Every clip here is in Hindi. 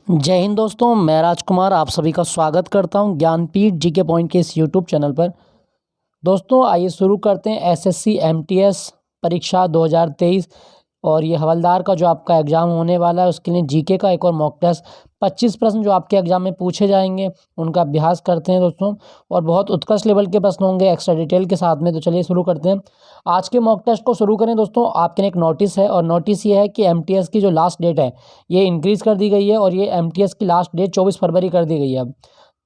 जय हिंद दोस्तों, मैं राजकुमार आप सभी का स्वागत करता हूं ज्ञानपीठ जीके पॉइंट के इस यूट्यूब चैनल पर। दोस्तों आइए शुरू करते हैं एसएससी एमटीएस परीक्षा 2023 और ये हवलदार का जो आपका एग्ज़ाम होने वाला है उसके लिए जीके का एक और मॉक टेस्ट 25 प्रश्न जो आपके एग्ज़ाम में पूछे जाएंगे उनका अभ्यास करते हैं दोस्तों। और बहुत उत्कृष्ट लेवल के प्रश्न होंगे एक्स्ट्रा डिटेल के साथ में। तो चलिए शुरू करते हैं। आज के मॉक टेस्ट को शुरू करें दोस्तों। आपके लिए एक नोटिस है और नोटिस ये है कि एमटीएस की जो लास्ट डेट है ये इंक्रीज़ कर दी गई है और ये एमटीएस की लास्ट डेट 24 फरवरी कर दी गई है अब।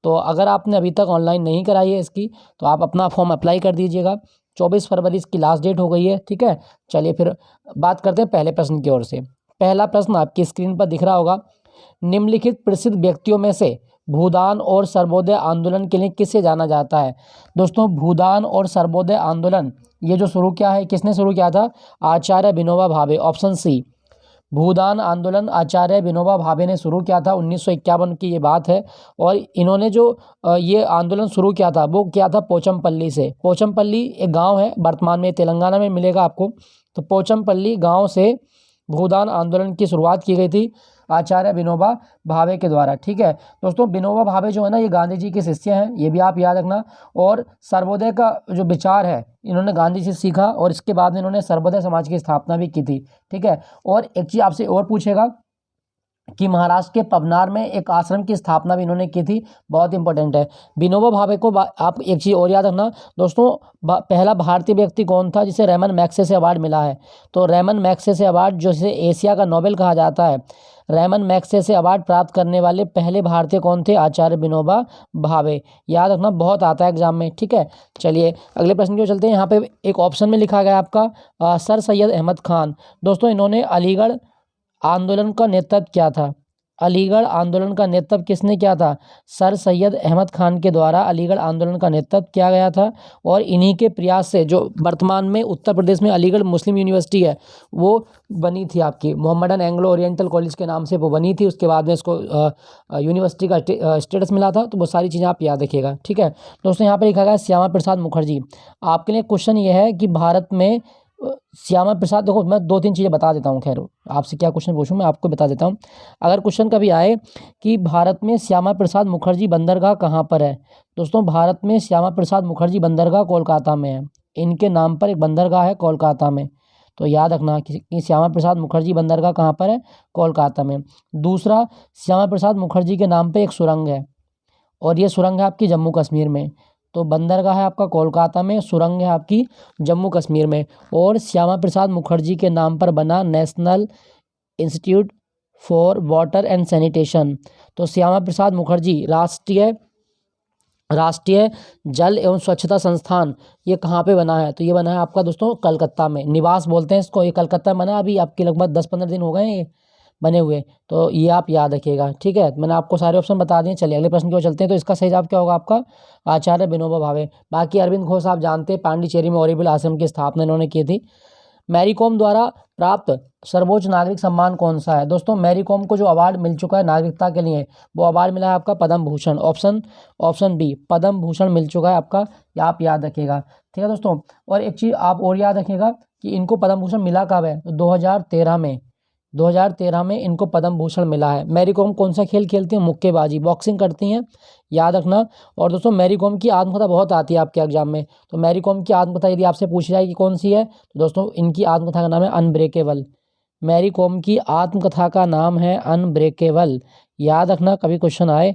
तो अगर आपने अभी तक ऑनलाइन नहीं कराई है इसकी तो आप अपना फॉर्म अप्लाई कर दीजिएगा। 24 फरवरी इसकी लास्ट डेट हो गई है, ठीक है। चलिए फिर बात करते हैं पहले प्रश्न की ओर से। पहला प्रश्न आपकी स्क्रीन पर दिख रहा होगा। निम्नलिखित प्रसिद्ध व्यक्तियों में से भूदान और सर्वोदय आंदोलन के लिए किसे जाना जाता है। दोस्तों भूदान और सर्वोदय आंदोलन ये जो शुरू किया है किसने शुरू किया था? आचार्य विनोबा भावे, ऑप्शन सी। भूदान आंदोलन आचार्य विनोबा भावे ने शुरू किया था 1951 की ये बात है। और इन्होंने जो ये आंदोलन शुरू किया था वो किया था पोचमपल्ली से। पोचमपल्ली एक गांव है, वर्तमान में तेलंगाना में मिलेगा आपको। तो पोचमपल्ली गांव से भूदान आंदोलन की शुरुआत की गई थी आचार्य विनोबा भावे के द्वारा, ठीक है। दोस्तों विनोबा भावे जो है ना ये गांधी जी के शिष्य हैं, ये भी आप याद रखना। और सर्वोदय का जो विचार है इन्होंने गांधी जी से सीखा और इसके बाद में इन्होंने सर्वोदय समाज की स्थापना भी की थी, ठीक है। और एक चीज़ आपसे और पूछेगा कि महाराष्ट्र के पवनार में एक आश्रम की स्थापना भी इन्होंने की थी, बहुत इंपॉर्टेंट है। विनोबा भावे को आप एक चीज़ और याद रखना दोस्तों। पहला भारतीय व्यक्ति कौन था जिसे रेमन मैग्सेसे अवार्ड मिला है? तो रेमन मैग्सेसे अवार्ड जिसे एशिया का नोबेल कहा जाता है, रेमन मैग्सेसे अवार्ड प्राप्त करने वाले पहले भारतीय कौन थे? आचार्य विनोबा भावे। याद रखना, बहुत आता है एग्जाम में, ठीक है। चलिए अगले प्रश्न की ओर चलते हैं। यहाँ पे एक ऑप्शन में लिखा गया आपका सर सैयद अहमद खान। दोस्तों इन्होंने अलीगढ़ आंदोलन का नेतृत्व किया था। अलीगढ़ आंदोलन का नेतृत्व किसने किया था? सर सैयद अहमद खान के द्वारा अलीगढ़ आंदोलन का नेतृत्व किया गया था। और इन्हीं के प्रयास से जो वर्तमान में उत्तर प्रदेश में अलीगढ़ मुस्लिम यूनिवर्सिटी है वो बनी थी आपकी, मोहम्मडन एंग्लो ओरिएंटल कॉलेज के नाम से वो बनी थी। उसके बाद में इसको यूनिवर्सिटी का स्टेटस मिला था। तो वो सारी चीज़ें आप याद रखिएगा, ठीक है। दोस्तों यहाँ पर लिखा गया है श्यामा प्रसाद मुखर्जी। आपके लिए क्वेश्चन ये है कि भारत में श्यामा प्रसाद, देखो मैं दो तीन चीज़ें बता देता हूँ, खैर आपसे क्या क्वेश्चन पूछूं मैं आपको बता देता हूँ। अगर क्वेश्चन कभी आए कि भारत में श्यामा प्रसाद मुखर्जी बंदरगाह कहाँ पर है? दोस्तों भारत में श्यामा प्रसाद मुखर्जी बंदरगाह कोलकाता में है। इनके नाम पर एक बंदरगाह है कोलकाता में। तो याद रखना कि श्यामा प्रसाद मुखर्जी बंदरगाह कहाँ पर है? कोलकाता में। दूसरा, श्यामा प्रसाद मुखर्जी के नाम पर एक सुरंग है और ये सुरंग है आपकी जम्मू कश्मीर में। तो बंदरगाह है आपका कोलकाता में, सुरंग है आपकी जम्मू कश्मीर में। और श्यामा प्रसाद मुखर्जी के नाम पर बना national institute for water and sanitation. तो श्यामा प्रसाद मुखर्जी राष्ट्रीय जल एवं स्वच्छता संस्थान ये कहाँ पे बना है? तो ये बना है आपका दोस्तों कलकत्ता में। निवास बोलते हैं इसको, ये कलकत्ता में बना है। अभी आपके लगभग 10-15 दिन हो गए हैं ये बने हुए। तो ये आप याद रखिएगा, ठीक है। मैंने आपको सारे ऑप्शन बता दिए। चलिए अगले प्रश्न की ओर चलते हैं। तो इसका सही जवाब क्या होगा आपका? आचार्य विनोबा भावे। बाकी अरविंद घोष आप जानते हैं, पांडिचेरी में ऑरोविल आश्रम की स्थापना इन्होंने की थी। मैरी कॉम द्वारा प्राप्त सर्वोच्च नागरिक सम्मान कौन सा है? दोस्तों मैरी कॉम को जो अवार्ड मिल चुका है नागरिकता के लिए वो अवार्ड मिला है आपका पद्म भूषण। ऑप्शन बी, पद्म भूषण मिल चुका है आपका, या आप याद रखिएगा, ठीक है दोस्तों। और एक चीज़ आप और याद रखिएगा कि इनको पद्म भूषण मिला कब है? तो 2013 में इनको पद्म भूषण मिला है। मैरी कॉम कौन सा खेल खेलती हैं? मुक्केबाजी, बॉक्सिंग करती हैं, याद रखना। और दोस्तों मैरी कॉम की आत्मकथा बहुत आती है आपके एग्जाम में। तो मैरी कॉम की आत्मकथा यदि आपसे पूछी जाए कि कौन सी है तो दोस्तों इनकी आत्मकथा का नाम है अनब्रेकेबल। मैरी कॉम की आत्मकथा का नाम है अनब्रेकेबल, याद रखना। कभी क्वेश्चन आए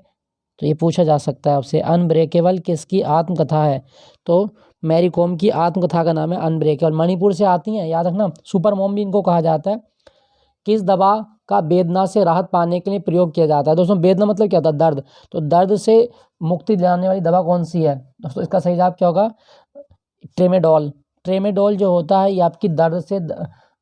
तो ये पूछा जा सकता है आपसे, अनब्रेकेबल किसकी आत्मकथा है? तो मैरी कॉम की आत्मकथा का नाम है अनब्रेकेबल। मणिपुर से आती हैं, याद रखना। सुपर मॉम भी इनको कहा जाता है। किस दवा का वेदना से राहत पाने के लिए प्रयोग किया जाता है? दोस्तों वेदना मतलब क्या होता है? दर्द। तो दर्द से मुक्ति दिलाने वाली दवा कौन सी है? दोस्तों इसका सही जवाब क्या होगा? ट्रेमेडोल। ट्रेमेडोल जो होता है ये आपकी दर्द से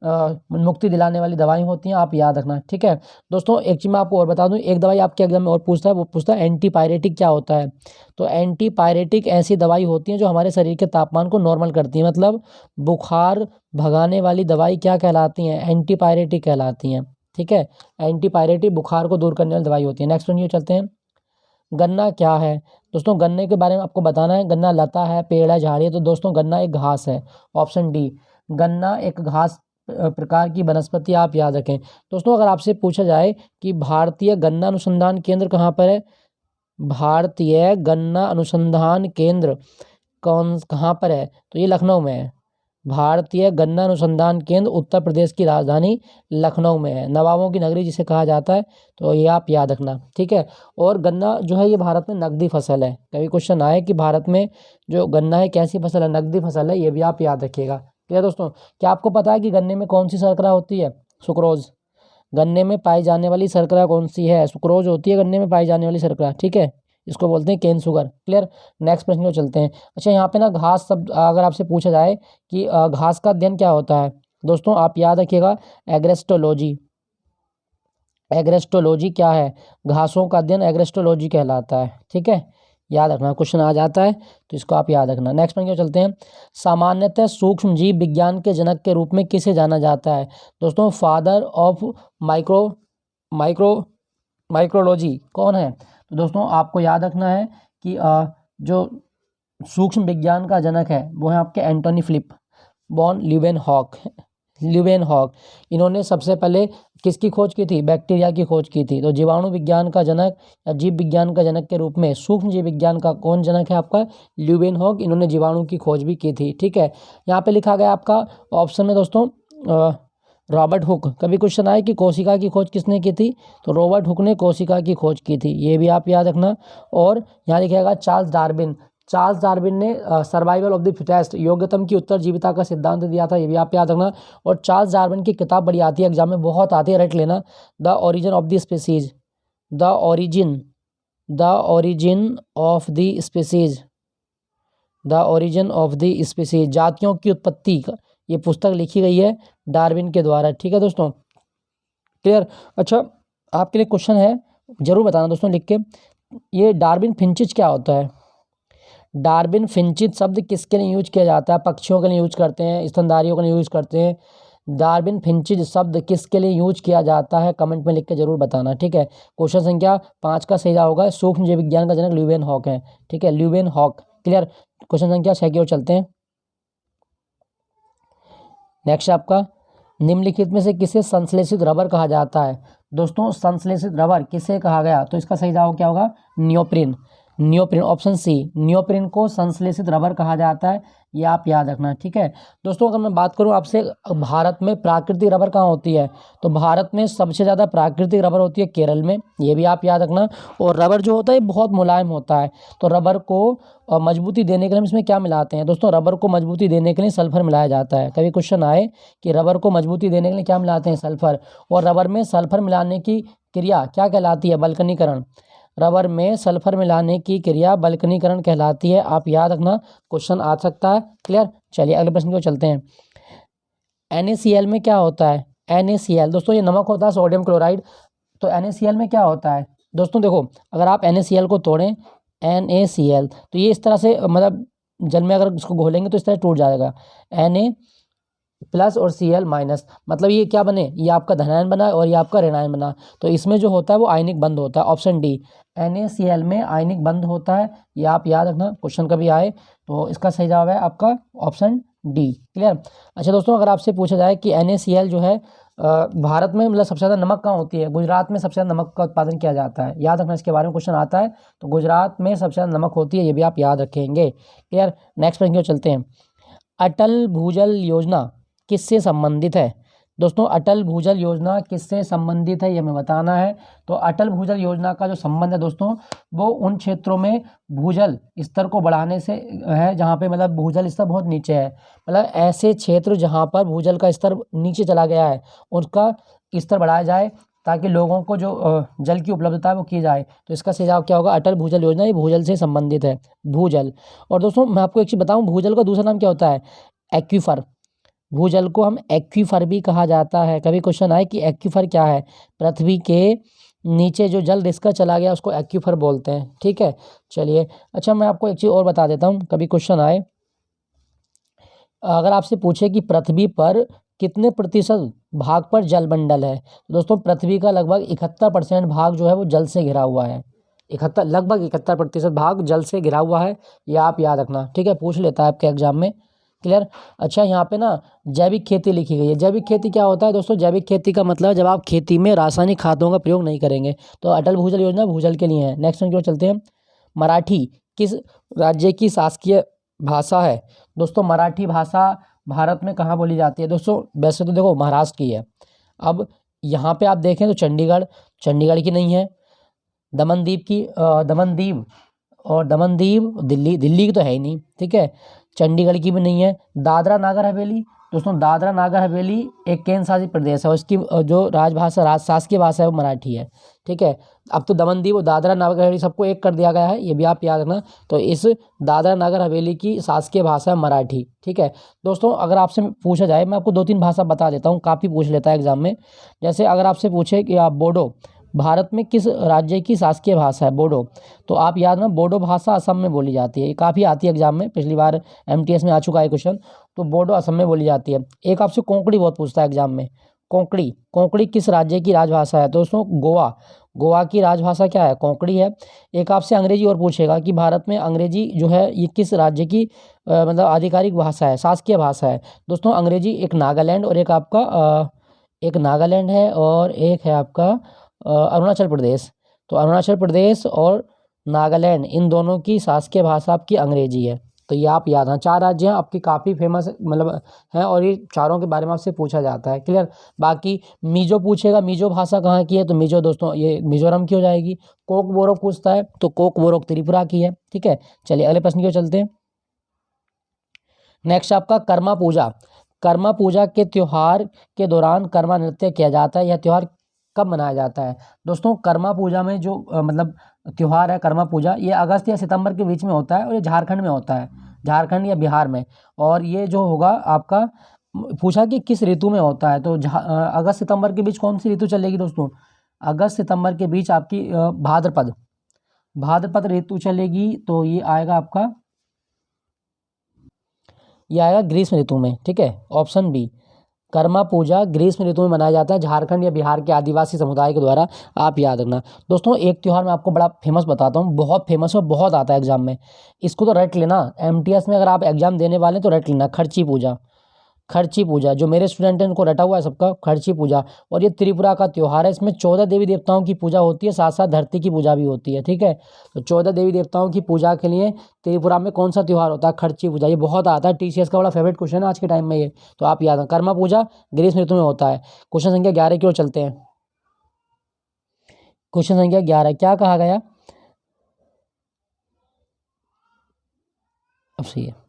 मुक्ति दिलाने वाली दवाएं होती हैं, आप याद रखना, ठीक है। दोस्तों एक चीज़ मैं आपको और बता दूं, एक दवाई आपके एग्जाम में और पूछता है, वो पूछता है एंटीपायरेटिक क्या होता है? तो एंटीपायरेटिक ऐसी दवाई होती हैं जो हमारे शरीर के तापमान को नॉर्मल करती हैं। मतलब बुखार भगाने वाली दवाई क्या कहलाती हैं? एंटीपायरेटिक कहलाती हैं, ठीक है। एंटीपायरेटिक बुखार को दूर करने वाली दवाई होती है। नेक्स्ट वन ये चलते हैं। गन्ना क्या है? दोस्तों गन्ने के बारे में आपको बताना है। गन्ना लता है, पेड़ है, झाड़ी है? तो दोस्तों गन्ना एक घास है, ऑप्शन डी। गन्ना एक घास प्रकार की वनस्पति आप याद रखें। दोस्तों अगर आपसे पूछा जाए कि भारतीय गन्ना अनुसंधान केंद्र कहाँ पर है, भारतीय गन्ना अनुसंधान केंद्र कहाँ पर है, तो ये लखनऊ में है। भारतीय गन्ना अनुसंधान केंद्र उत्तर प्रदेश की राजधानी लखनऊ में है, नवाबों की नगरी जिसे कहा जाता है, तो ये आप याद रखना, ठीक है। और गन्ना जो है ये भारत में नकदी फसल है। कभी क्वेश्चन आए कि भारत में जो गन्ना है कैसी फसल है, नकदी फसल है, ये भी आप याद रखिएगा। ठीक है दोस्तों, क्या आपको पता है कि गन्ने में कौन सी शर्करा होती है, सुक्रोज। गन्ने में पाई जाने वाली शर्करा कौन सी है, सुक्रोज होती है गन्ने में पाई जाने वाली शर्करा, ठीक है। इसको बोलते हैं केन शुगर। क्लियर। नेक्स्ट प्रश्न को चलते हैं। अच्छा यहाँ पे ना घास शब्द अगर आपसे पूछा जाए कि घास का अध्ययन क्या होता है, दोस्तों आप याद रखिएगा एग्रेस्टोलॉजी। एग्रेस्टोलॉजी क्या है, घासों का अध्ययन एग्रेस्टोलॉजी कहलाता है, ठीक है। याद रखना, क्वेश्चन आ जाता है तो इसको आप याद रखना। नेक्स्ट प्रश्न को चलते हैं। सामान्यतः सूक्ष्म जीव विज्ञान के जनक के रूप में किसे जाना जाता है, दोस्तों फादर ऑफ माइक्रोलॉजी कौन है, तो दोस्तों आपको याद रखना है कि जो सूक्ष्म विज्ञान का जनक है वो है आपके एंटोनी फिलिप बॉन ल्यूवेनहॉक। इन्होंने सबसे पहले किसकी खोज की थी, बैक्टीरिया की खोज की थी। तो जीवाणु विज्ञान का जनक या जीव विज्ञान का जनक के रूप में सूक्ष्म जीव विज्ञान का कौन जनक है आपका, ल्यूवेनहॉक। इन्होंने जीवाणु की खोज भी की थी, ठीक है। यहाँ पे लिखा गया आपका ऑप्शन में दोस्तों रॉबर्ट हुक। कभी क्वेश्चन आए कि कोशिका की खोज किसने की थी, तो रॉबर्ट हुक ने कोशिका की खोज की थी, ये भी आप याद रखना। और यहाँ लिखेगा चार्ल्स डार्विन ने सर्वाइवल ऑफ द फिटेस्ट, योग्यतम की उत्तरजीविता का सिद्धांत दिया था, ये भी आप याद रखना। और चार्ल्स डार्विन की किताब बड़ी आती है, एग्जाम में बहुत आती है, रट लेना, the origin of the species. The origin of the species, the origin of the species, जातियों की उत्पत्ति, ये पुस्तक लिखी गई है डार्विन के द्वारा, ठीक है दोस्तों। क्लियर। अच्छा आपके लिए क्वेश्चन है, जरूर बताना दोस्तों लिख के, ये डार्विन फिंचिज क्या होता है। डार्विन फिंचिज शब्द किसके लिए यूज किया जाता है, पक्षियों के लिए यूज करते हैं, स्तनधारियों के लिए यूज करते हैं। डार्विन फिंचिज शब्द किसके लिए यूज किया जाता है, कमेंट में लिख के जरूर बताना, ठीक है। क्वेश्चन संख्या 5 का सही होगा, सूक्ष्म जीव विज्ञान का जनक ल्यूवेनहॉक है, ठीक है, ल्यूवेनहॉक। क्लियर। क्वेश्चन संख्या 6 की ओर चलते हैं। नेक्स्ट आपका, निम्नलिखित में से किसे संश्लेषित रबर कहा जाता है, दोस्तों संश्लेषित रबर किसे कहा गया, तो इसका सही जवाब क्या होगा, नियोप्रिन। ऑप्शन सी, नियोप्रिन को संश्लेषित रबर कहा जाता है, ये आप याद रखना, ठीक है। दोस्तों अगर मैं बात करूं आपसे भारत में प्राकृतिक रबर कहाँ होती है, तो भारत में सबसे ज़्यादा प्राकृतिक रबर होती है केरल में, ये भी आप याद रखना। और रबर जो होता है बहुत मुलायम होता है, तो रबर को मजबूती देने के लिए हम इसमें क्या मिलाते हैं, दोस्तों रबर को मजबूती देने के लिए सल्फर मिलाया जाता है। कभी क्वेश्चन आए कि रबर को मजबूती देने के लिए क्या मिलाते हैं, सल्फर। और रबर में सल्फर मिलाने की क्रिया क्या कहलाती है, बल्कनीकरण। रबर में सल्फर मिलाने की क्रिया बल्कनीकरण कहलाती है, आप याद रखना, क्वेश्चन आ सकता है। क्लियर। चलिए अगले प्रश्न को चलते हैं। NaCl में क्या होता है, NaCl दोस्तों ये नमक होता है, सोडियम क्लोराइड। तो NaCl में क्या होता है, दोस्तों देखो अगर आप NaCl को तोड़ें, NaCl तो ये इस तरह से मतलब जल में अगर इसको घोलेंगे तो इस तरह टूट जाएगा, Na+ और Cl-, मतलब ये क्या बने, ये आपका धनायन बना और ये आपका ऋणायन बना। तो इसमें जो होता है वो आयनिक बंध होता है, ऑप्शन डी, NaCl में आयनिक बंध होता है, ये आप याद रखना, क्वेश्चन कभी आए तो इसका सही जवाब है आपका ऑप्शन डी। क्लियर। अच्छा दोस्तों अगर आपसे पूछा जाए कि NaCl जो है भारत में मतलब सबसे ज़्यादा नमक कहाँ होती है, गुजरात में सबसे ज़्यादा नमक का उत्पादन किया जाता है, याद रखना, इसके बारे में क्वेश्चन आता है, तो गुजरात में सबसे ज़्यादा नमक होती है, ये भी आप याद रखेंगे। क्लियर। नेक्स्ट प्रश्न को चलते हैं। अटल भूजल योजना किससे संबंधित है, दोस्तों अटल भूजल योजना किससे संबंधित है ये हमें बताना है। तो अटल भूजल योजना का जो संबंध है दोस्तों वो उन क्षेत्रों में भूजल स्तर को बढ़ाने से है जहाँ पे मतलब भूजल स्तर बहुत नीचे है, मतलब ऐसे क्षेत्र जहाँ पर भूजल का स्तर नीचे चला गया है उसका स्तर बढ़ाया जाए ताकि लोगों को जो जल की उपलब्धता है वो की जाए। तो इसका सही जवाब क्या होगा, अटल भूजल योजना, ये भूजल से संबंधित है, भूजल। और दोस्तों मैं आपको एक चीज़ बताऊँ, भूजल का दूसरा नाम क्या होता है, एक्वीफर। भूजल को हम एक्वीफर भी कहा जाता है। कभी क्वेश्चन आए कि एक्वीफर क्या है, पृथ्वी के नीचे जो जल रिसकर चला गया उसको एक्वीफर बोलते हैं, ठीक है। चलिए अच्छा मैं आपको एक चीज़ और बता देता हूँ, कभी क्वेश्चन आए अगर आपसे पूछे कि पृथ्वी पर कितने प्रतिशत भाग पर जल मंडल है, तो दोस्तों पृथ्वी का लगभग 71% भाग जो है वो जल से घिरा हुआ है, लगभग 71% भाग जल से घिरा हुआ है, ये आप याद रखना, ठीक है, पूछ लेता है आपके एग्जाम में। क्लियर। अच्छा, यहाँ पे ना जैविक खेती लिखी गई है। जैविक खेती क्या होता है दोस्तों? जैविक खेती का मतलब जब आप खेती में रासायनिक खादों का प्रयोग नहीं करेंगे। तो अटल भूजल योजना भूजल के लिए है। नेक्स्ट की ओर चलते हैं। मराठी किस राज्य की शासकीय भाषा है? दोस्तों मराठी भाषा भारत में कहाँ बोली जाती है? दोस्तों वैसे तो देखो महाराष्ट्र की है। अब यहाँ पे आप देखें तो चंडीगढ़ की नहीं है। दमनदीव और दमनदीव दिल्ली की तो है ही नहीं, ठीक है। चंडीगढ़ की भी नहीं है। दादरा नागर हवेली, दोस्तों दादरा नागर हवेली एक केंद्र शासित प्रदेश है और इसकी जो शासकीय भाषा है वो मराठी है, ठीक है। अब तो दमनदीव और दादरा नागर हवेली सबको एक कर दिया गया है, ये भी आप याद रखना। तो इस दादरा नागर हवेली की शासकीय भाषा है मराठी, ठीक है। दोस्तों अगर आपसे पूछा जाए, मैं आपको 2-3 भाषा बता देता हूँ, काफ़ी पूछ लेता है एग्जाम में। जैसे अगर आपसे पूछे कि आप बोडो भारत में किस राज्य की शासकीय भाषा है? बोडो, तो आप याद ना, बोडो भाषा असम में बोली जाती है। ये काफ़ी आती है एग्जाम में, पिछली बार एमटीएस में आ चुका है क्वेश्चन। तो बोडो असम में बोली जाती है। एक आपसे कोंकणी बहुत पूछता है एग्जाम में। कोंकणी किस राज्य की राजभाषा है? दोस्तों गोवा की राजभाषा क्या है? कोंकणी है। एक आपसे अंग्रेजी और पूछेगा कि भारत में अंग्रेजी जो है ये किस राज्य की मतलब आधिकारिक भाषा है, शासकीय भाषा है? दोस्तों अंग्रेजी एक नागालैंड और एक नागालैंड है और एक है आपका अरुणाचल प्रदेश। तो अरुणाचल प्रदेश और नागालैंड इन दोनों की शासकीय भाषा आपकी अंग्रेजी है। तो ये आप याद हैं। 4 राज्य हैं आपकी, काफ़ी फेमस मतलब हैं और ये चारों के बारे में आपसे पूछा जाता है, क्लियर। बाकी मिजो पूछेगा, मिजो भाषा कहाँ की है? तो मिजो दोस्तों ये मिजोरम की हो जाएगी। कोक बोरोक पूछता है तो कोक बोरोक त्रिपुरा की है, ठीक है। चलिए अगले प्रश्न की ओर चलते हैं। नेक्स्ट आपका कर्मा पूजा के त्योहार के दौरान कर्मा नृत्य किया जाता है। यह त्योहार कब मनाया जाता है? दोस्तों कर्मा पूजा में जो मतलब त्योहार है कर्मा पूजा, ये अगस्त या सितंबर के बीच में होता है और ये झारखंड में होता है, झारखंड या बिहार में। और ये जो होगा आपका पूछा कि किस ऋतु में होता है, तो अगस्त सितंबर के बीच कौन सी ऋतु चलेगी दोस्तों? अगस्त सितंबर के बीच आपकी भाद्रपद ऋतु चलेगी। तो ये आएगा आपका, ये आएगा ग्रीष्म ऋतु में, ठीक है। ऑप्शन बी, कर्मा पूजा ग्रीष्म ऋतु में मनाया जाता है झारखंड या बिहार के आदिवासी समुदाय के द्वारा, आप याद रखना। दोस्तों एक त्यौहार मैं आपको बड़ा फेमस बताता हूँ, बहुत फेमस और बहुत आता है एग्जाम में, इसको तो रट लेना। एमटीएस में अगर आप एग्जाम देने वाले हैं तो रट लेना, खर्ची पूजा जो मेरे स्टूडेंट हैं उनको रटा हुआ है सबका, खर्ची पूजा। और ये त्रिपुरा का त्यौहार है, इसमें 14 देवी देवताओं की पूजा होती है, साथ साथ धरती की पूजा भी होती है, ठीक है। तो 14 देवी देवताओं की पूजा के लिए त्रिपुरा में कौन सा त्यौहार होता है? खर्ची पूजा। ये बहुत आता है, टीसीएस का बड़ा फेवरेट क्वेश्चन है आज के टाइम में ये, तो आप याद है। कर्मा पूजा ग्रीष्म ऋतु में होता है। क्वेश्चन संख्या 11 की ओर चलते हैं। क्वेश्चन संख्या 11 क्या कहा गया? अब सही है।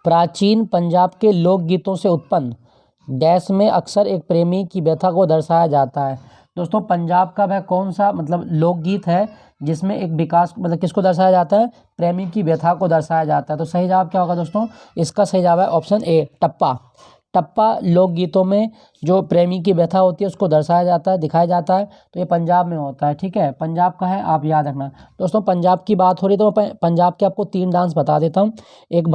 प्राचीन पंजाब के लोकगीतों से उत्पन्न डैश में अक्सर एक प्रेमी की व्यथा को दर्शाया जाता है। दोस्तों पंजाब का वह कौन सा मतलब लोकगीत है जिसमें एक विकास मतलब किसको दर्शाया जाता है? प्रेमी की व्यथा को दर्शाया जाता है। तो सही जवाब क्या होगा दोस्तों? इसका सही जवाब है ऑप्शन ए, टप्पा लोकगीतों में जो प्रेमी की व्यथा होती है उसको दर्शाया जाता है, दिखाया जाता है। तो ये पंजाब में होता है, ठीक है, पंजाब का है, आप याद रखना। दोस्तों पंजाब की बात हो रही तो मैं पंजाब के आपको 3 डांस बता देता हूँ। एक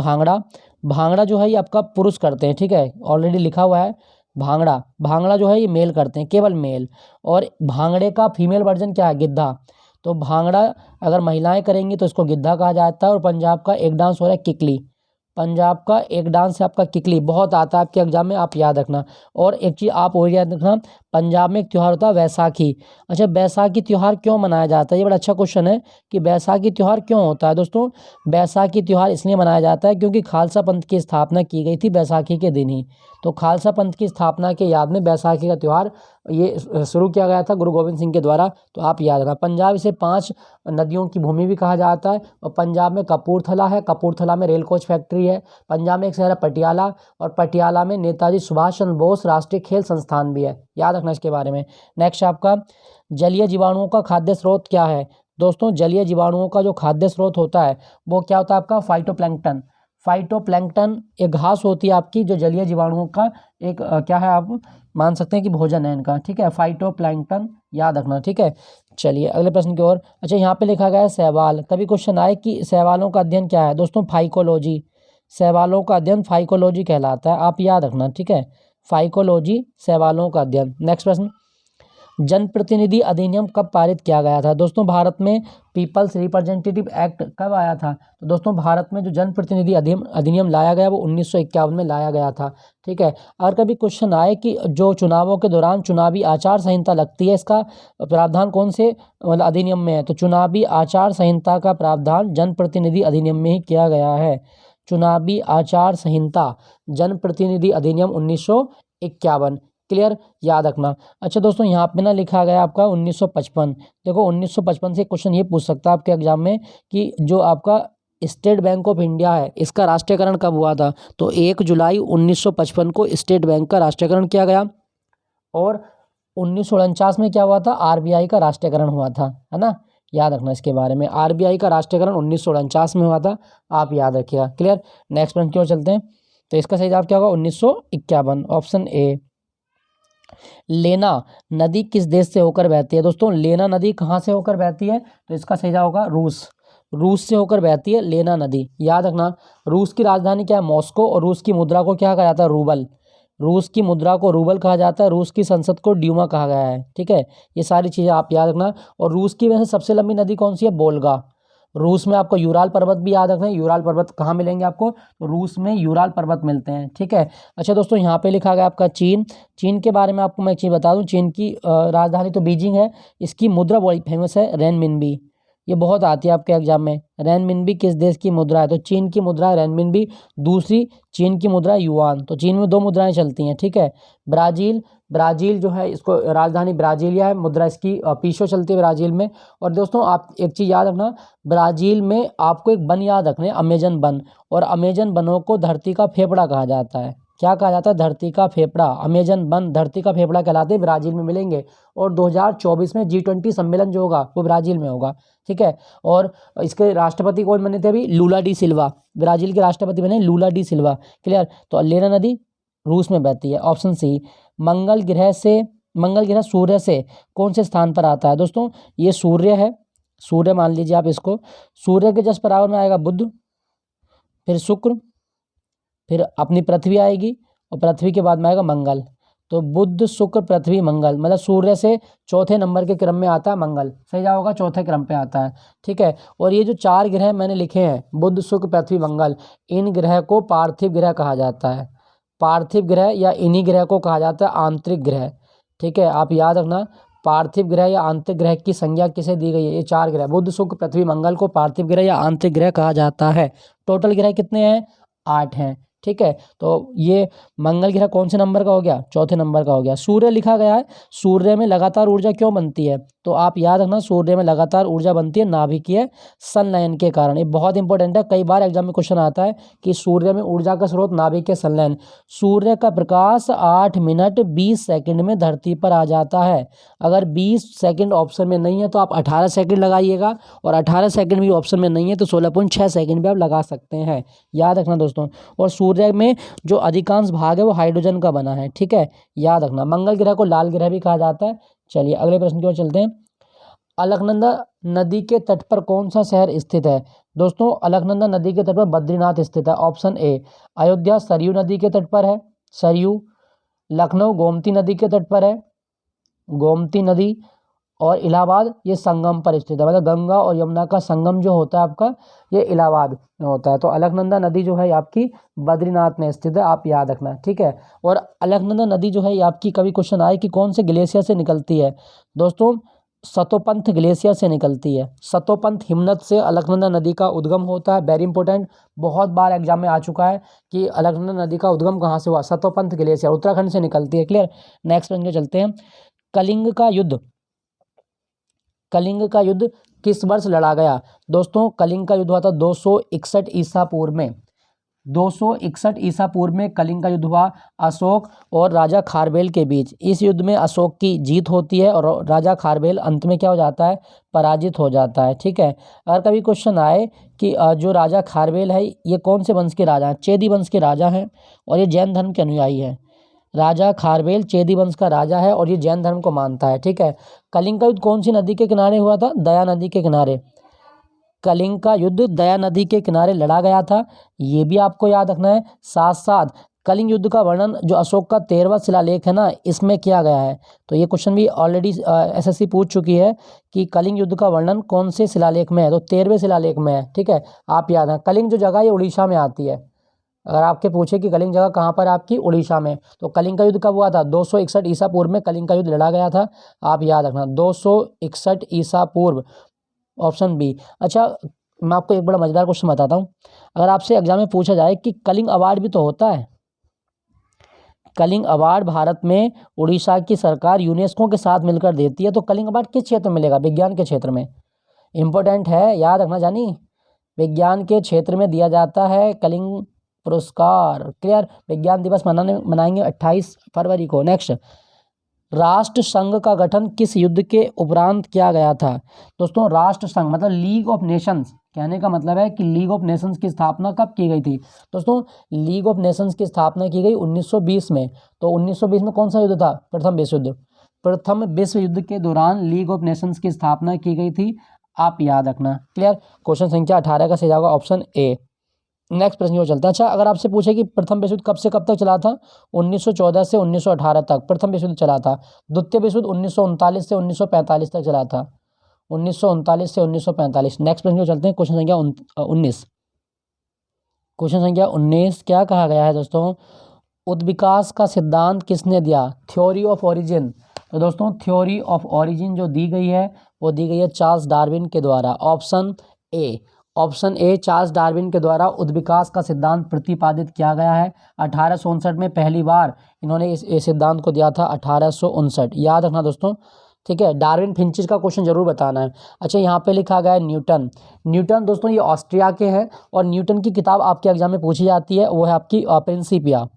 भांगड़ा जो है ये आपका पुरुष करते हैं, ठीक है, ऑलरेडी लिखा हुआ है। भांगड़ा जो है ये मेल करते हैं, केवल मेल। और भांगड़े का फीमेल वर्जन क्या है? गिद्धा। तो भांगड़ा अगर महिलाएं करेंगी तो इसको गिद्धा कहा जाता है। और पंजाब का एक डांस हो रहा है किकली, पंजाब का एक डांस है आपका किकली, बहुत आता है आपके एग्जाम में, आप याद रखना। और एक चीज़ आप और याद रखना, पंजाब में एक त्यौहार होता है वैसाखी। अच्छा वैसाखी त्यौहार क्यों मनाया जाता है? ये बड़ा अच्छा क्वेश्चन है कि वैसाखी त्यौहार क्यों होता है। दोस्तों बैसाखी त्यौहार इसलिए मनाया जाता है क्योंकि खालसा पंथ की स्थापना की गई थी बैसाखी के दिन ही। तो खालसा पंथ की स्थापना के याद में बैसाखी का त्यौहार ये शुरू किया गया था गुरु गोविंद सिंह के द्वारा। तो आप याद रखना। पंजाब इसे 5 नदियों की भूमि भी कहा जाता है। और पंजाब में कपूरथला है, कपूरथला में रेल कोच फैक्ट्री है। पंजाब में एक शहर है पटियाला, और पटियाला में नेताजी सुभाष चंद्र बोस राष्ट्रीय खेल संस्थान भी है, याद रखना इसके बारे में। नेक्स्ट आपका जलीय जीवाणुओं का खाद्य स्रोत क्या है? दोस्तों जलीय जीवाणुओं का जो खाद्य स्रोत होता है वो क्या होता है आपका? फाइटोप्लैंक्टन एक घास होती है आपकी जो जलीय जीवाणुओं का एक क्या है, आप मान सकते हैं कि भोजन है इनका, ठीक है, फाइटोप्लैंक्टन, याद रखना, ठीक है। चलिए अगले प्रश्न की ओर। अच्छा यहाँ पे लिखा गया है शैवाल। कभी क्वेश्चन आए कि शैवालों का अध्ययन क्या है? दोस्तों फाइकोलॉजी, शैवालों का अध्ययन फाइकोलॉजी कहलाता है, आप याद रखना, ठीक है, फाइकोलॉजी शैवालों का अध्ययन। नेक्स्ट प्रश्न, जनप्रतिनिधि अधिनियम कब पारित किया गया था? दोस्तों भारत में पीपल्स रिप्रेजेंटेटिव एक्ट कब आया था? तो दोस्तों भारत में जो जनप्रतिनिधि अधिनियम लाया गया वो 1951 में लाया गया था। ठीक है। अगर कभी क्वेश्चन आए कि जो चुनावों के दौरान चुनावी आचार संहिता लगती है, इसका प्रावधान कौन से मतलब अधिनियम में है? तो चुनावी आचार संहिता का प्रावधान जनप्रतिनिधि अधिनियम में ही किया गया है। चुनावी आचार संहिता जनप्रतिनिधि अधिनियम 1951। क्लियर, याद रखना। अच्छा दोस्तों यहाँ पे ना लिखा गया आपका 1955। देखो 1955 से क्वेश्चन ये पूछ सकता है आपके एग्जाम में कि जो आपका स्टेट बैंक ऑफ इंडिया है इसका राष्ट्रीयकरण कब हुआ था? तो 1 जुलाई 1955 को स्टेट बैंक का राष्ट्रीयकरण किया गया। और 1949 में क्या हुआ था? आरबीआई का राष्ट्रीयकरण हुआ था, है ना। याद रखना इसके बारे में, आरबीआई का राष्ट्रीयकरण 1949 में हुआ था, आप याद रखिएगा। क्लियर। नेक्स्ट प्रश्न की ओर चलते हैं। तो इसका सही जवाब क्या होगा? 1951, ऑप्शन ए। लेना नदी किस देश से होकर बहती है? दोस्तों लेना नदी कहाँ से होकर बहती है? तो इसका सही जवाब होगा रूस से होकर बहती है लेना नदी। याद रखना, रूस की राजधानी क्या है? मॉस्को। और रूस की मुद्रा को क्या कहा जाता है? रूबल। रूस की मुद्रा को रूबल कहा जाता है। रूस की संसद को ड्यूमा कहा गया है। ठीक है, ये सारी चीज़ें आप याद रखना। और रूस की वैसे सबसे लंबी नदी कौन सी है? वोल्गा। रूस में आपको यूराल पर्वत भी याद रखना है। यूराल पर्वत कहाँ मिलेंगे आपको? तो रूस में यूराल पर्वत मिलते हैं। ठीक है। अच्छा दोस्तों यहाँ पे लिखा गया आपका चीन। चीन के बारे में आपको मैं एक चीज़ बता दूं, चीन की राजधानी तो बीजिंग है। इसकी मुद्रा बड़ी फेमस है, रेनमिनबी। ये बहुत आती है आपके एग्जाम में। रेनमिनबी किस देश की मुद्रा है? तो चीन की मुद्रा है रेनमिनबी। दूसरी चीन की मुद्रा है युआन। तो चीन में 2 मुद्राएं चलती हैं। ठीक है। ब्राज़ील जो है इसको राजधानी ब्राज़ीलिया है, मुद्रा इसकी पीसो चलती है ब्राज़ील में। और दोस्तों आप एक चीज़ याद रखना, ब्राज़ील में आपको एक वन याद रखना है, अमेजन वन। और अमेजन वनों को धरती का फेफड़ा कहा जाता है। क्या कहा जाता है? धरती का फेफड़ा। अमेजन वन धरती का फेफड़ा कहलाते हैं, ब्राज़ील में मिलेंगे। और 2024 में G20 सम्मेलन जो होगा वो ब्राज़ील में होगा। ठीक है। और इसके राष्ट्रपति कौन बने थे अभी? लूला डी सिल्वा। ब्राज़ील के राष्ट्रपति बने लूला डी सिल्वा। क्लियर। तो लेना नदी रूस में बहती है, ऑप्शन सी। मंगल ग्रह सूर्य से कौन से स्थान पर आता है? दोस्तों ये सूर्य है, सूर्य मान लीजिए आप इसको। सूर्य के जस्ट बराबर में आएगा बुध, फिर शुक्र, फिर अपनी पृथ्वी आएगी, और पृथ्वी के बाद में आएगा मंगल। तो बुध शुक्र पृथ्वी मंगल, मतलब सूर्य से चौथे नंबर के क्रम में आता है मंगल। सही जवाब होगा, चौथे क्रम पे आता है। ठीक है। और ये जो 4 ग्रह मैंने लिखे हैं, बुध शुक्र पृथ्वी मंगल, इन ग्रह को पार्थिव ग्रह कहा जाता है। पार्थिव ग्रह या इन्हीं ग्रह को कहा जाता है आंतरिक ग्रह। ठीक है, आप याद रखना, पार्थिव ग्रह या आंतरिक ग्रह की संज्ञा किसे दी गई है? ये 4 ग्रह बुध शुक्र पृथ्वी मंगल को पार्थिव ग्रह या आंतरिक ग्रह कहा जाता है। टोटल ग्रह कितने हैं? 8 हैं। ठीक है। तो ये मंगल ग्रह कौन से नंबर का हो गया? चौथे नंबर का हो गया। सूर्य लिखा गया है, सूर्य में लगातार ऊर्जा क्यों बनती है? तो आप याद रखना, सूर्य में लगातार ऊर्जा बनती है नाभिकीय संलयन के कारण। ये बहुत इंपॉर्टेंट है, कई बार एग्जाम में क्वेश्चन आता है कि सूर्य में ऊर्जा का स्रोत नाभिकीय संलयन। सूर्य का प्रकाश 8 मिनट 20 सेकंड में धरती पर आ जाता है। अगर 20 सेकंड ऑप्शन में नहीं है तो आप 18 सेकंड लगाइएगा, और 18 सेकंड भी ऑप्शन में नहीं है तो 16.6 सेकंड भी आप लगा सकते हैं। याद रखना दोस्तों। और सूर्य में जो अधिकांश भाग है वो हाइड्रोजन का बना है। ठीक है, याद रखना। मंगल ग्रह को लाल ग्रह भी कहा जाता है। चलिए अगले प्रश्न की ओर चलते हैं। अलकनंदा नदी के तट पर कौन सा शहर स्थित है? दोस्तों अलकनंदा नदी के तट पर बद्रीनाथ स्थित है, ऑप्शन ए। अयोध्या सरयू नदी के तट पर है, सरयू। लखनऊ गोमती नदी के तट पर है, गोमती नदी। और इलाहाबाद ये संगम पर स्थित है, मतलब गंगा और यमुना का संगम जो होता है आपका, ये इलाहाबाद में होता है। तो अलकनंदा नदी जो है आपकी बद्रीनाथ में स्थित है, आप याद रखना। ठीक है। और अलकनंदा नदी जो है ये आपकी कभी क्वेश्चन आए कि कौन से ग्लेशियर से निकलती है? दोस्तों सतोपंथ ग्लेशियर से निकलती है। सतोपंथ हिमनद से अलकनंदा नदी का उद्गम होता है। वेरी इंपॉर्टेंट, बहुत बार एग्जाम में आ चुका है कि अलकनंदा नदी का उद्गम कहाँ से हुआ? सतोपंथ ग्लेशियर उत्तराखंड से निकलती है। क्लियर। नेक्स्ट प्रश्न पे चलते हैं। कलिंग का युद्ध किस वर्ष लड़ा गया? दोस्तों कलिंग का युद्ध हुआ था 261 ईसा पूर्व में। 261 ईसा पूर्व में कलिंग का युद्ध हुआ अशोक और राजा खारवेल के बीच। इस युद्ध में अशोक की जीत होती है और राजा खारवेल अंत में क्या हो जाता है? पराजित हो जाता है। ठीक है। अगर कभी क्वेश्चन आए कि जो राजा खारवेल है ये कौन से वंश के राजा हैं? चेदी वंश के राजा हैं, और ये जैन धर्म के अनुयायी हैं। राजा खारवेल चेदी वंश का राजा है और ये जैन धर्म को मानता है। ठीक है। कलिंग का युद्ध कौन सी नदी के किनारे हुआ था? दया नदी के किनारे। कलिंग का युद्ध दया नदी के किनारे लड़ा गया था, ये भी आपको याद रखना है। साथ साथ कलिंग युद्ध का वर्णन जो अशोक का 13वां शिलालेख है ना, इसमें किया गया है। तो ये क्वेश्चन भी ऑलरेडी एसएससी पूछ चुकी है कि कलिंग युद्ध का वर्णन कौन से शिलालेख में है, तो 13वें शिलालेख में है। ठीक है, आप याद है, कलिंग जो जगह है ये उड़ीसा में आती है। अगर आपके पूछे कि कलिंग जगह कहाँ पर आपकी, उड़ीसा में, तो कलिंग का युद्ध कब हुआ था, 261 ईसा पूर्व में कलिंग का युद्ध लड़ा गया था। आप याद रखना 261 ईसा पूर्व, ऑप्शन बी। अच्छा, मैं आपको एक बड़ा मजेदार क्वेश्चन बताता हूँ। अगर आपसे एग्जाम में पूछा जाए कि कलिंग अवार्ड भी तो होता है, कलिंग अवार्ड भारत में उड़ीसा की सरकार यूनेस्को के साथ मिलकर देती है, तो कलिंग अवार्ड किस क्षेत्र में मिलेगा, विज्ञान के क्षेत्र में। इंपॉर्टेंट है, याद रखना जानी, विज्ञान के क्षेत्र में दिया जाता है कलिंग पुरस्कार। क्लियर। विज्ञान दिवस मनाएंगे 28 फरवरी को। नेक्स्ट, राष्ट्र संघ का गठन किस युद्ध के उपरांत किया गया था। दोस्तों राष्ट्र संघ मतलब लीग ऑफ नेशंस, कहने का मतलब है कि लीग ऑफ नेशंस की स्थापना कब की गई थी। दोस्तों लीग ऑफ नेशंस की स्थापना की गई 1920 में। तो 1920 में कौन सा युद्ध था, प्रथम विश्व युद्ध। प्रथम विश्व युद्ध के दौरान लीग ऑफ नेशंस की स्थापना की गई थी, आप याद रखना। क्लियर। क्वेश्चन संख्या 18 का सही जवाब ऑप्शन ए। नेक्स्ट प्रश्न की ओर चलते हैं। अच्छा, अगर आपसे पूछे कि प्रथम विश्व युद्ध कब से कब तक चला था, 1914 से 1918 तक प्रथम विश्व युद्ध चला था। द्वितीय विश्व युद्ध 1939 से 1945 तक चला था, 1939 से 1945। नेक्स्ट प्रश्न की ओर चलते हैं। क्वेश्चन संख्या 19। क्वेश्चन संख्या 19 क्या कहा गया है दोस्तों, उद्विकास का सिद्धांत किसने दिया, थ्योरी ऑफ ओरिजिन। तो दोस्तों थ्योरी ऑफ ओरिजिन जो दी गई है वो दी गई है चार्ल्स डार्विन के द्वारा, option A. Option A, Charles Darwin के द्वारा उद्विकास का सिद्धांत प्रतिपादित किया गया है। 1859 में पहली बार इन्होंने इस सिद्धांत को दिया था, 1859, याद रखना दोस्तों। ठीक है, डार्विन फिंचिस का क्वेश्चन जरूर बताना है। अच्छा, यहाँ पे लिखा गया है न्यूटन। न्यूटन दोस्तों ये ऑस्ट्रिया के हैं, और न्यूटन की किताब आपके एग्जाम में पूछी जाती है, वो है आपकी प्रिंसिपिया।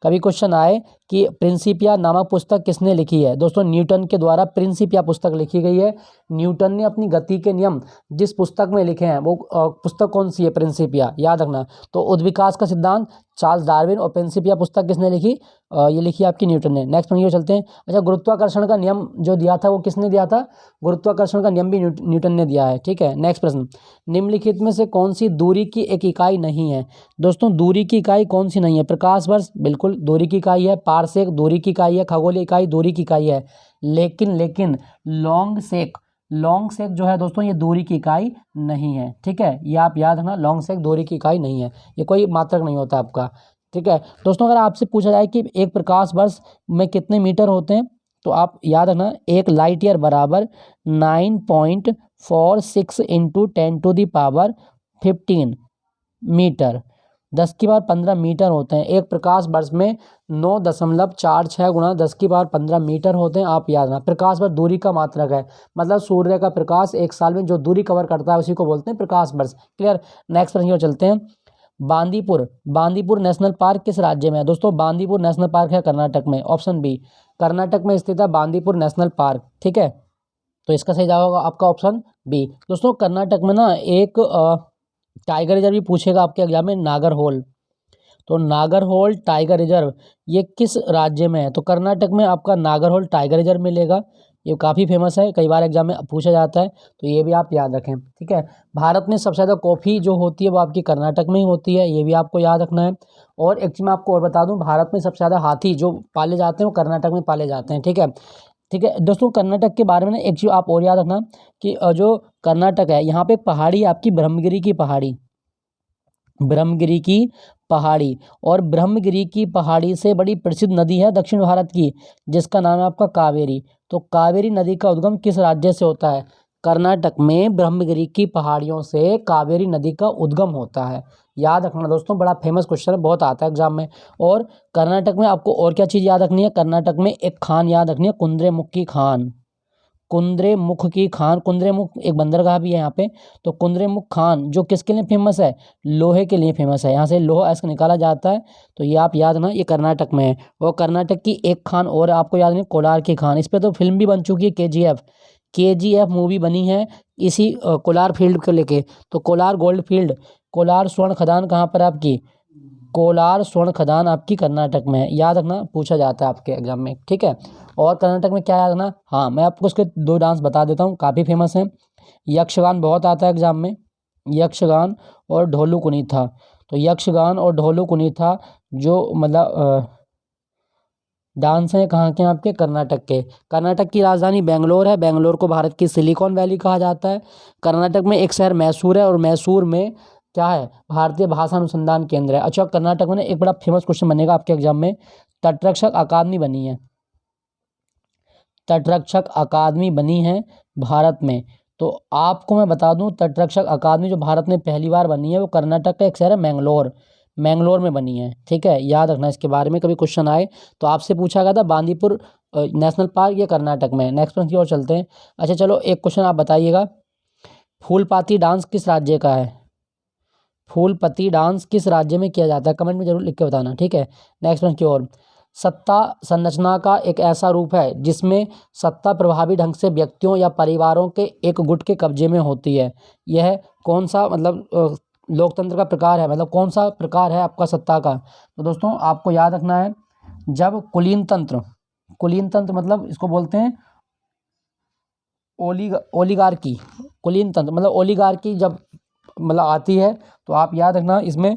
कभी क्वेश्चन आए कि प्रिंसिपिया नामक पुस्तक किसने लिखी है, दोस्तों न्यूटन के द्वारा प्रिंसिपिया पुस्तक लिखी गई है। न्यूटन ने अपनी गति के नियम जिस पुस्तक में लिखे हैं वो पुस्तक कौन सी है, प्रिंसिपिया, याद रखना। तो उद्विकास का सिद्धांत चार्ल्स डार्विन, और प्रिंसिपिया पुस्तक किसने लिखी, ये लिखी आपकी न्यूटन ने। नेक्स्ट प्रश्न चलते हैं। अच्छा, गुरुत्वाकर्षण का नियम जो दिया था वो किसने दिया था, गुरुत्वाकर्षण का नियम भी न्यूटन ने दिया है। ठीक है, नेक्स्ट प्रश्न, निम्नलिखित में से कौन सी दूरी की एक इकाई नहीं है। दोस्तों दूरी की इकाई कौन सी नहीं है, प्रकाश वर्ष बिल्कुल दूरी की इकाई है, पारसेक दूरी की इकाई है, खगोलीय इकाई दूरी की इकाई है, लेकिन लॉन्ग सेक जो है दोस्तों ये दूरी की इकाई नहीं है। ठीक है, ये आप याद रखना, लॉन्ग सेक दूरी की इकाई नहीं है, ये कोई मात्रक नहीं होता आपका। ठीक है दोस्तों, अगर आपसे पूछा जाए कि एक प्रकाश वर्ष में कितने मीटर होते हैं, तो आप याद रखना एक लाइट ईयर बराबर 9.46 इंटू 10⁻15 मीटर, 10⁻15 मीटर होते हैं। एक प्रकाश वर्ष में 9.46 गुणा 10⁻15 मीटर होते हैं, आप याद रखना। प्रकाश वर्ष दूरी का मात्रक है, मतलब सूर्य का प्रकाश एक साल में जो दूरी कवर करता है उसी को बोलते हैं प्रकाश वर्ष। क्लियर। नेक्स्ट प्रश्न की ओर चलते हैं। बांदीपुर नेशनल पार्क किस राज्य में है, दोस्तों बांदीपुर नेशनल पार्क है कर्नाटक में, ऑप्शन बी। कर्नाटक में स्थित है बांदीपुर नेशनल पार्क। ठीक है, तो इसका सही जवाब होगा आपका ऑप्शन बी। दोस्तों कर्नाटक में ना एक टाइगर रिजर्व भी पूछेगा आपके एग्जाम में, नागरहोल। तो नागरहोल टाइगर रिजर्व ये किस राज्य में है, तो कर्नाटक में आपका नागरहोल टाइगर रिजर्व मिलेगा। ये काफ़ी फेमस है, कई बार एग्जाम में पूछा जाता है, तो ये भी आप याद रखें। ठीक है, भारत में सबसे ज़्यादा कॉफ़ी जो होती है वो आपकी कर्नाटक में ही होती है, ये भी आपको याद रखना है। और एक चीज़ मैं आपको और बता दूं, भारत में सबसे ज़्यादा हाथी जो पाले जाते हैं वो कर्नाटक में पाले जाते हैं। ठीक है दोस्तों, कर्नाटक के बारे में ना एक चीज़ आप और याद रखना कि जो कर्नाटक है यहाँ पे एक पहाड़ी है आपकी, ब्रह्मगिरी की पहाड़ी, और ब्रह्मगिरी की पहाड़ी से बड़ी प्रसिद्ध नदी है दक्षिण भारत की, जिसका नाम है आपका कावेरी। तो कावेरी नदी का उद्गम किस राज्य से होता है, कर्नाटक में ब्रह्मगिरी की पहाड़ियों से कावेरी नदी का उद्गम होता है। याद रखना दोस्तों, बड़ा फेमस क्वेश्चन है, बहुत आता है एग्जाम में। और कर्नाटक में आपको और क्या चीज़ याद रखनी है, कर्नाटक में एक खान याद रखनी है, कुंद्रेमुख की खान। कुंद्रेमुख एक बंदरगाह भी है यहाँ पे। तो कुंद्रेमुख खान जो किसके लिए फेमस है, लोहे के लिए फेमस है, यहाँ से लोहा ऐसा निकाला जाता है। तो ये आप याद रखना, ये कर्नाटक में है। और कर्नाटक की एक खान और आपको याद नहीं, कोलार की खान। इस पर तो फिल्म भी बन चुकी है, केजीएफ मूवी बनी है इसी कोलार फील्ड को लेके। तो कोलार गोल्ड फील्ड, कोलार स्वर्ण खदान कहाँ पर आपकी, कोलार स्वर्ण खदान आपकी कर्नाटक में है, याद रखना, पूछा जाता है आपके एग्जाम में। ठीक है, और कर्नाटक में क्या याद रखना, हाँ मैं आपको उसके 2 डांस बता देता हूँ, काफ़ी फेमस हैं। यक्षगान बहुत आता है एग्जाम में, यक्षगान और ढोलू कुनीता। तो यक्षगान और ढोलू कुनीता जो मतलब डांस हैं कहाँ के, आपके कर्नाटक के। कर्नाटक की राजधानी बेंगलोर है। बेंगलोर को भारत की सिलिकॉन वैली कहा जाता है। कर्नाटक में एक शहर मैसूर है और मैसूर में क्या है, भारतीय भाषा अनुसंधान केंद्र है। अच्छा, कर्नाटक में ना एक बड़ा फेमस क्वेश्चन बनेगा आपके एग्जाम में, तटरक्षक अकादमी बनी है, तटरक्षक अकादमी बनी है भारत में। तो आपको मैं बता दूं, तटरक्षक अकादमी जो भारत में पहली बार बनी है वो कर्नाटक का एक शहर है मैंगलोर, मैंगलोर में बनी है। ठीक है, याद रखना इसके बारे में, कभी क्वेश्चन आए तो आपसे पूछा गया था बांदीपुर नेशनल पार्क ये कर्नाटक में। नेक्स्ट प्रश्न की ओर चलते हैं। अच्छा चलो, एक क्वेश्चन आप बताइएगा, फूलपाती डांस किस राज्य का है? फूलपति डांस किस राज्य में किया जाता है? कमेंट में जरूर लिख के बताना। ठीक है, नेक्स्ट प्रश्न की ओर। सत्ता संरचना का एक ऐसा रूप है जिसमें सत्ता प्रभावी ढंग से व्यक्तियों या परिवारों के एक गुट के कब्जे में होती है। यह कौन सा मतलब लोकतंत्र का प्रकार है, मतलब कौन सा प्रकार है आपका सत्ता का? तो दोस्तों आपको याद रखना है, जब कुलीन तंत्र, कुलीन तंत्र मतलब इसको बोलते हैं ओलिगार्की, कुलीन तंत्र मतलब ओलिगार्की जब मतलब आती है, तो आप याद रखना इसमें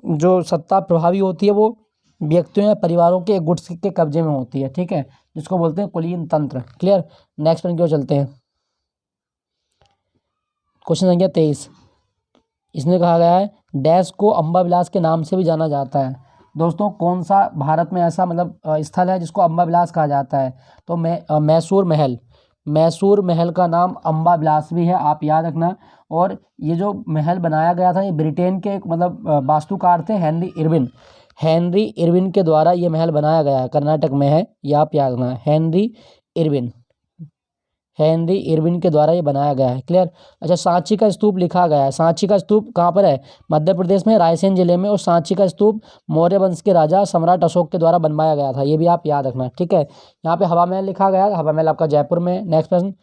जो सत्ता प्रभावी होती है वो व्यक्तियों या परिवारों के एक गुट के कब्जे में होती है। ठीक है, जिसको बोलते हैं कुलीन तंत्र। क्लियर, नेक्स्ट प्रश्न की ओर चलते हैं। क्वेश्चन संख्या 23, इसमें कहा गया है डैश को अम्बा विलास के नाम से भी जाना जाता है। दोस्तों कौन सा भारत में ऐसा मतलब स्थल है जिसको अम्बा विलास कहा जाता है? तो मैसूर महल, मैसूर महल का नाम अम्बा विलास भी है, आप याद रखना। और ये जो महल बनाया गया था ये ब्रिटेन के एक मतलब वास्तुकार थे हेनरी इरविन, हेनरी इरविन के द्वारा ये महल बनाया गया है, कर्नाटक में है, ये आप याद रखना, हेनरी इरविन, हेनरी इरविन के द्वारा ये बनाया गया है। क्लियर। अच्छा, सांची का स्तूप लिखा गया है, सांची का स्तूप कहाँ पर है? मध्य प्रदेश में रायसेन जिले में। और सांची का स्तूप मौर्य वंश के राजा सम्राट अशोक के द्वारा बनवाया गया था, ये भी आप याद रखना। ठीक है, यहाँ पे हवा महल लिखा गया है, हवा महल आपका जयपुर में। नेक्स्ट प्रश्न,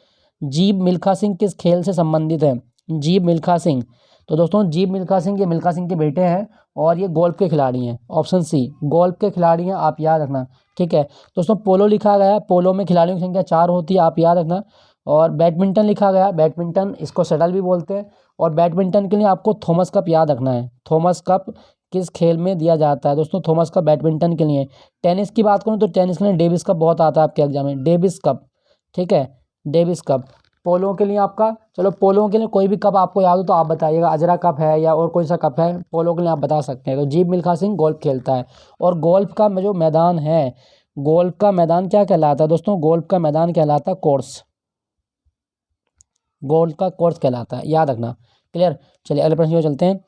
जीव मिल्खा सिंह किस खेल से संबंधित है? जीव मिल्खा सिंह, तो दोस्तों जीव मिल्खा सिंह ये मिल्खा सिंह के बेटे हैं और ये गोल्फ के खिलाड़ी हैं, ऑप्शन सी गोल्फ के खिलाड़ी हैं, आप याद रखना। ठीक है दोस्तों, पोलो लिखा गया है, पोलो में खिलाड़ियों की संख्या 4 होती है, आप याद रखना। और बैडमिंटन लिखा गया, बैडमिंटन इसको शटल भी बोलते हैं। और बैडमिंटन के लिए आपको थॉमस कप याद रखना है, थॉमस कप किस खेल में दिया जाता है? दोस्तों थॉमस कप बैडमिंटन के लिए। टेनिस की बात करूँ तो टेनिस के लिए डेविस कप बहुत आता है आपके एग्जाम में, डेविस कप। ठीक है, डेविस कप। पोलो के लिए आपका, चलो पोलो के लिए कोई भी कप आपको याद हो तो आप बताइएगा, अजरा कप है या और कोई सा कप है, पोलो के लिए आप बता सकते हैं। तो जीव मिल्खा सिंह गोल्फ खेलता है। और गोल्फ का जो मैदान है, गोल्फ का मैदान क्या कहलाता है दोस्तों? गोल्फ का मैदान कहलाता है कोर्स, गोल्फ का कोर्स कहलाता है, याद रखना। क्लियर। चलिए अगले प्रश्न की ओर चलते हैं।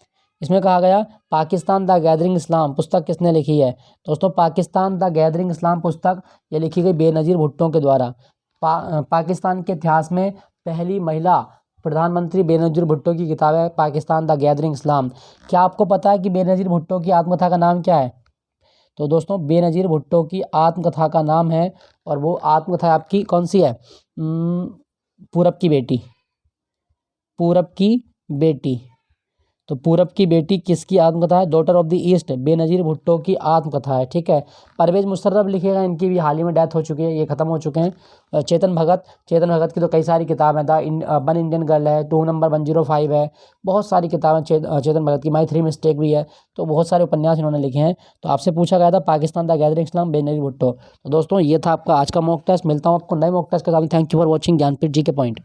इसमें कहा गया पाकिस्तान द गैदरिंग इस्लाम पुस्तक किसने लिखी है? दोस्तों पाकिस्तान द गैदरिंग इस्लाम पुस्तक ये लिखी गई बेनज़ीर भुट्टो के द्वारा। पाकिस्तान के इतिहास में पहली महिला प्रधानमंत्री बेनज़ीर भुट्टो की किताब है पाकिस्तान द गैदरिंग इस्लाम। क्या आपको पता है कि बेनज़ीर भुट्टो की आत्मकथा का नाम क्या है? तो दोस्तों बेनज़ीर भुट्टो की आत्मकथा का नाम है, और वो आत्मकथा आपकी कौन सी है? पूरब की बेटी, पूरब की बेटी। तो पूरब की बेटी किसकी आत्मकथा है? Daughter of the east, Benazir Bhutto की आत्मकथा है। ठीक है, परवेज मुशर्रफ लिखेगा, इनकी भी हाल ही में डेथ हो चुकी है, ये खत्म हो चुके हैं। चेतन भगत, चेतन भगत की तो कई सारी किताबें था, वन इंडियन गर्ल है, 2 नंबर 105 है, बहुत सारी किताबें चेतन भगत की, माई 3 मिस्टेक भी है। तो बहुत सारे उपन्यास इन्होंने लिखे हैं। तो आपसे पूछा गया था पाकिस्तान द गैदरिंग इस्लाम बेनज़ीर भुट्टो। तो दोस्तों ये था आपका आज का मॉक टेस्ट, मिलता हूँ आपको नए मॉक टेस्ट के साथ। Thank you for watching Gyanpeeth ji के पॉइंट।